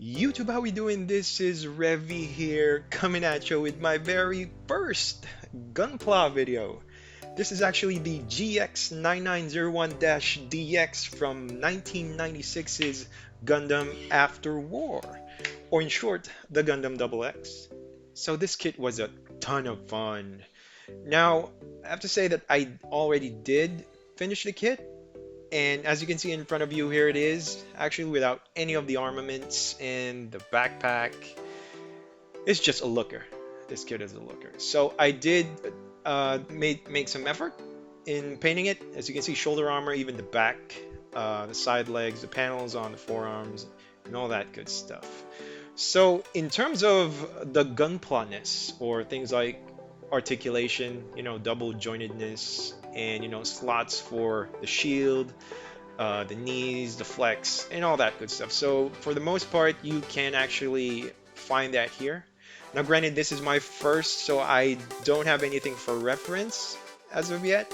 YouTube, how we doing? This is Revi here, coming at you with my very first Gunpla video. This is actually the GX9901-DX from 1996's Gundam After War, or in short, the Gundam Double X. So this kit was a ton of fun. Now, I have to say that I already did finish the kit, and as you can see in front of you, here it is, actually without any of the armaments and the backpack. It's just a looker. This kit is a looker. So I did make some effort in painting it. As you can see, shoulder armor, even the back, the side legs, the panels on the forearms, and all that good stuff. So in terms of the gunpla-ness, or things like articulation, double jointedness, and slots for the shield, the knees, the flex, and all that good stuff. So for the most part, you can actually find that here. Now, granted, this is my first, so I don't have anything for reference as of yet.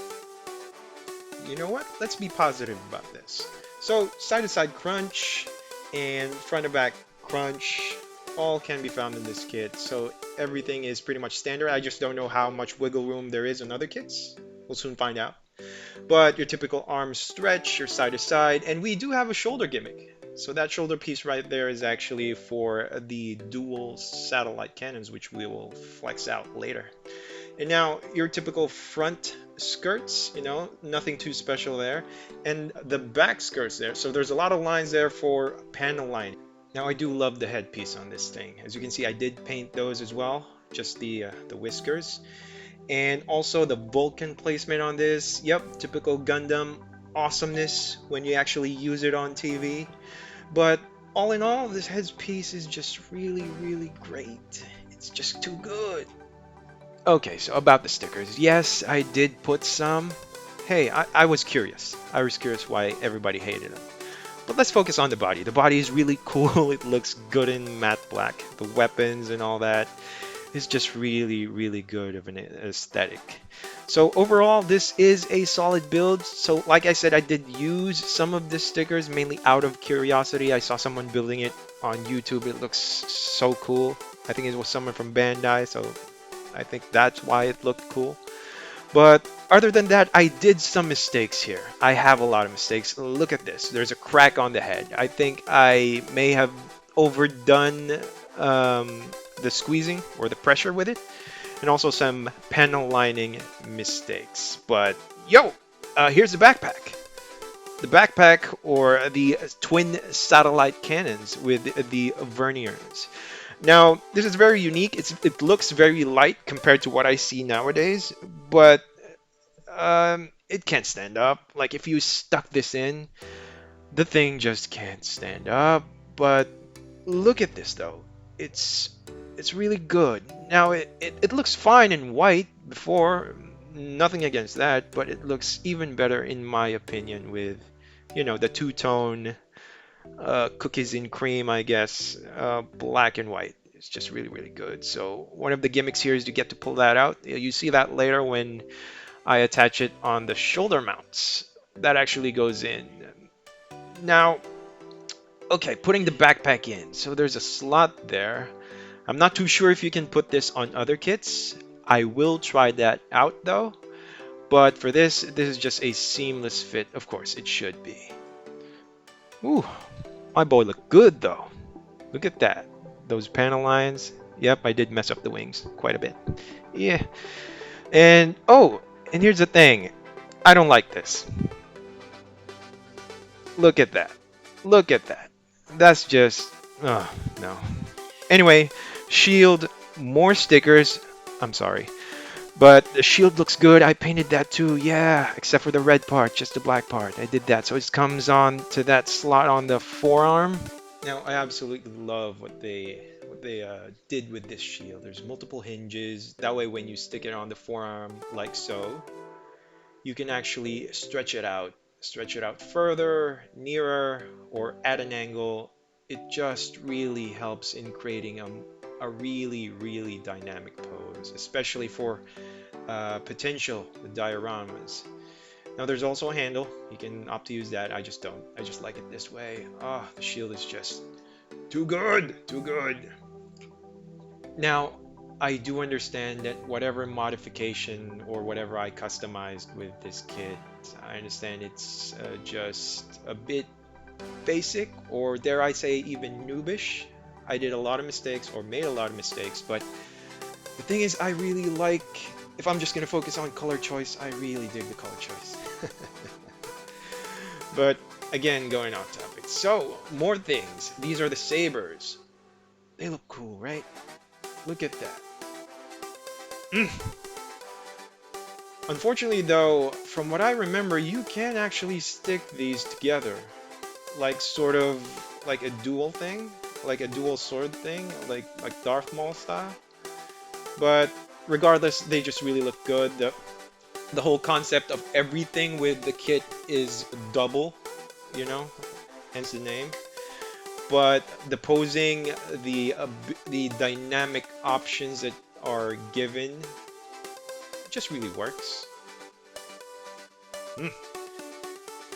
You know what? Let's be positive about this. So side-to-side crunch and front-to-back crunch all can be found in this kit. So everything is pretty much standard. I just don't know how much wiggle room there is in other kits. We'll soon find out. But your typical arm stretch, your side to side, and we do have a shoulder gimmick. So that shoulder piece right there is actually for the dual satellite cannons, which we will flex out later. And now your typical front skirts, nothing too special there. And the back skirts there. So there's a lot of lines there for panel lining. Now I do love the headpiece on this thing. As you can see, I did paint those as well, just the whiskers. And also the Vulcan placement on this. Yep, typical Gundam awesomeness when you actually use it on TV. But all in all, this headpiece is just really, really great. It's just too good. Okay, so about the stickers. Yes, I did put some. Hey, I was curious. I was curious why everybody hated them. But let's focus on the body. The body is really cool. It looks good in matte black. The weapons and all that is just really, really good of an aesthetic. So overall, this is a solid build. So like I said, I did use some of the stickers mainly out of curiosity. I saw someone building it on YouTube. It looks so cool. I think it was someone from Bandai, so I think that's why it looked cool. But other than that, I did some mistakes here. I have a lot of mistakes. Look at this. There's a crack on the head. I think I may have overdone the squeezing or the pressure with it, and also some panel lining mistakes. But yo, here's the backpack. The backpack, or the twin satellite cannons with the verniers. Now, this is very unique. It looks very light compared to what I see nowadays, but it can't stand up. Like if you stuck this in, the thing just can't stand up. But look at this though. It's really good. Now it looks fine in white before, nothing against that, but it looks even better in my opinion with, the two-tone cookies in cream, I guess, black and white. It's just really, really good. So one of the gimmicks here is you get to pull that out. You see that later when I attach it on the shoulder mounts. That actually goes in. Now, okay, putting the backpack in. So there's a slot there. I'm not too sure if you can put this on other kits. I will try that out though. But for this is just a seamless fit. Of course, it should be. Ooh, my boy looked good though. Look at that. Those panel lines. Yep, I did mess up the wings quite a bit. Yeah. And oh, and here's the thing. I don't like this. Look at that. Look at that. That's just, oh, no. Anyway, shield, more stickers. I'm sorry. But the shield looks good. I painted that too. Yeah, except for the red part, just the black part. I did that. So it comes on to that slot on the forearm. Now, I absolutely love what they did with this shield. There's multiple hinges. That way, when you stick it on the forearm like so, you can actually stretch it out further, nearer, or at an angle. It just really helps in creating a really, really dynamic pose, especially for potential dioramas. Now there's also a handle. You can opt to use that. I just don't. I just like it this way. Ah, the shield is just Too good, too good. Now, I do understand that whatever modification or whatever I customized with this kit, I understand it's just a bit basic, or dare I say even noobish. I did a lot of mistakes or made a lot of mistakes, but the thing is, I really like, if I'm just going to focus on color choice, I really dig the color choice. But again, going off topic. So, more things. These are the sabers. They look cool, right? Look at that. Mm. Unfortunately, though, from what I remember, you can actually stick these together, like sort of like a dual thing, like a dual sword thing, like Darth Maul style. But regardless, they just really look good. The whole concept of everything with the kit is double, you know, hence the name. But the posing, the dynamic options that are given, just really works. Mm.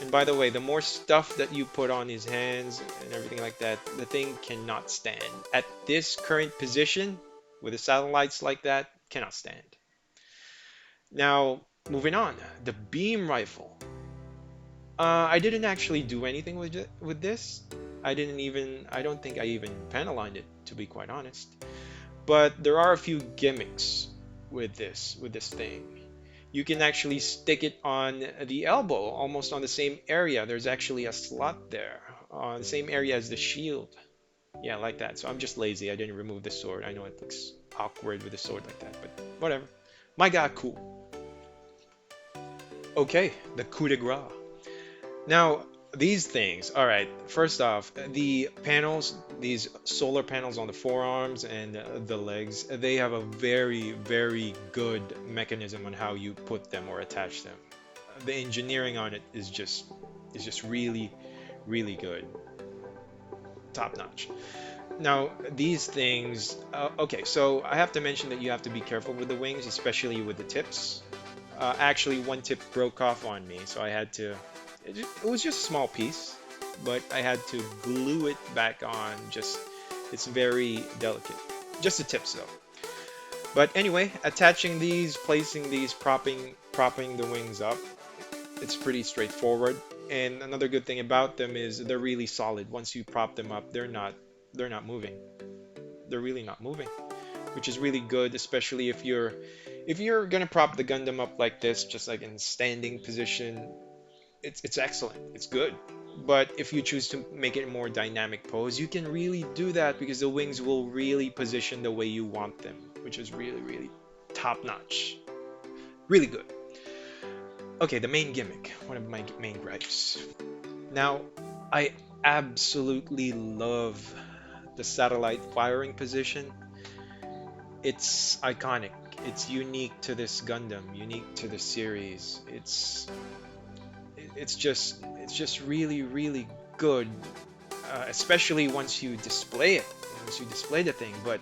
And by the way, the more stuff that you put on his hands and everything like that, the thing cannot stand. At this current position, with the satellites like that, cannot stand. Now, moving on, the beam rifle. I didn't actually do anything with this. I don't think I even panellined it, to be quite honest. But there are a few gimmicks with this thing. You can actually stick it on the elbow, almost on the same area. There's actually a slot there, on the same area as the shield. Yeah, like that. So I'm just lazy. I didn't remove the sword. I know it looks awkward with a sword like that, but whatever. My god, cool. Okay, the coup de grace. Now, these things, all right, first off, the panels, these solar panels on the forearms and the legs, they have a very, very good mechanism on how you put them or attach them. The engineering on it is just really, really good. Top notch. Now, these things, okay, so I have to mention that you have to be careful with the wings, especially with the tips. Actually, one tip broke off on me, so I had to. It was just a small piece, but I had to glue it back on. Just, it's very delicate. Just the tips though. But anyway, attaching these, placing these, propping the wings up, it's pretty straightforward. And another good thing about them is they're really solid. Once you prop them up, they're not moving. They're really not moving, which is really good, especially if you're gonna prop the Gundam up like this, just like in standing position, it's excellent. It's good. But if you choose to make it a more dynamic pose, you can really do that because the wings will really position the way you want them, which is really, really top notch. Really good. Okay, the main gimmick, one of my main gripes. Now, I absolutely love the satellite firing position. It's iconic. It's unique to this Gundam, unique to the series. It's just really, really good, especially once you display it, once you display the thing. But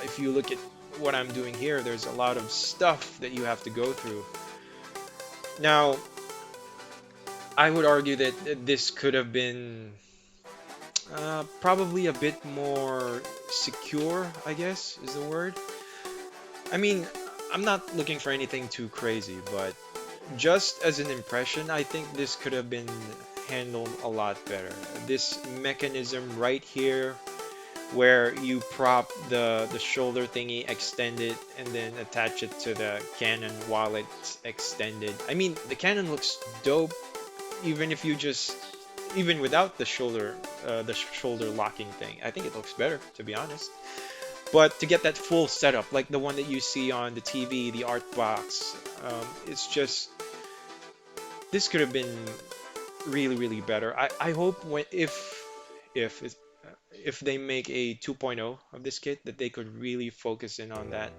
if you look at what I'm doing here, there's a lot of stuff that you have to go through. Now, I would argue that this could have been probably a bit more secure, I guess is the word. I mean, I'm not looking for anything too crazy, but just as an impression, I think this could have been handled a lot better. This mechanism right here, where you prop the shoulder thingy, extend it, and then attach it to the cannon while it's extended. I mean, the cannon looks dope, even if you just, even without the shoulder locking thing. I think it looks better, to be honest. But to get that full setup, like the one that you see on the TV, the art box, it's just, this could have been really, really better. I hope if it's- if they make a 2.0 of this kit, that they could really focus in on that,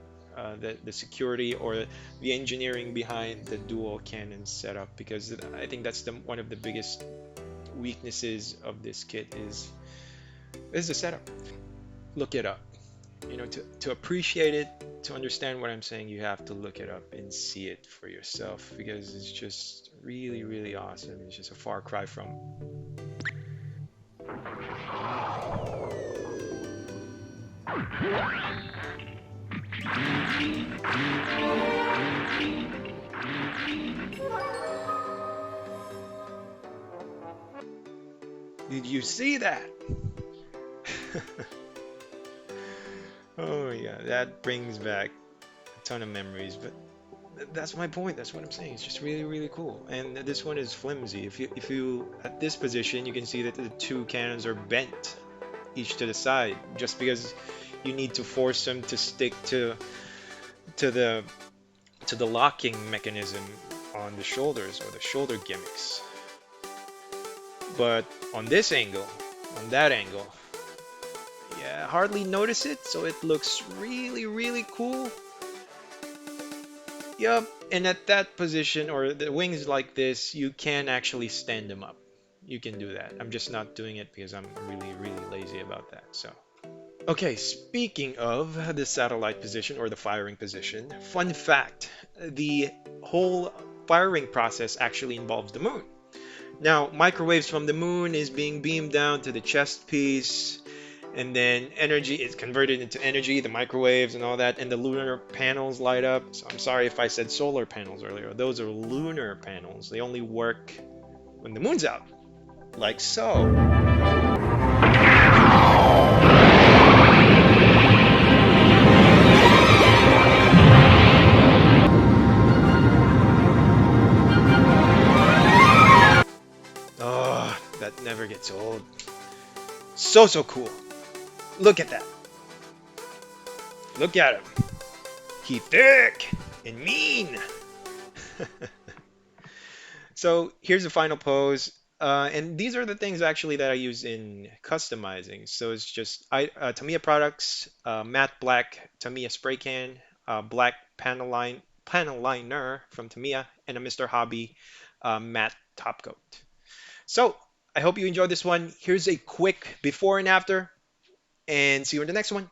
the security or the engineering behind the dual cannon setup, because I think that's one of the biggest weaknesses of this kit is the setup. Look it up. You know, to appreciate it, to understand what I'm saying, you have to look it up and see it for yourself because it's just really, really awesome. It's just a far cry from Did you see that? Oh yeah, that brings back a ton of memories. But that's my point. That's what I'm saying. It's just really, really cool. And this one is flimsy. If you at this position, you can see that the two cannons are bent each to the side, just because you need to force them to stick to the to the locking mechanism on the shoulders or the shoulder gimmicks. But on this angle, on that angle, yeah, hardly notice it, so it looks really, really cool. Yup, and at that position or the wings like this, you can actually stand them up. You can do that. I'm just not doing it because I'm really, really lazy about that. So, okay, speaking of the satellite position or the firing position, fun fact, the whole firing process actually involves the moon. Now, microwaves from the moon is being beamed down to the chest piece, and then energy is converted into energy, the microwaves and all that, and the lunar panels light up. So I'm sorry if I said solar panels earlier. Those are lunar panels. They only work when the moon's out, like so. Oh, that never gets old. So, so cool. Look at that. Look at him. He thick and mean. So here's the final pose. And these are the things actually that I use in customizing. So it's just Tamiya products, matte black Tamiya spray can, black panel liner from Tamiya, and a Mr. Hobby matte top coat. So I hope you enjoyed this one. Here's a quick before and after, and see you in the next one.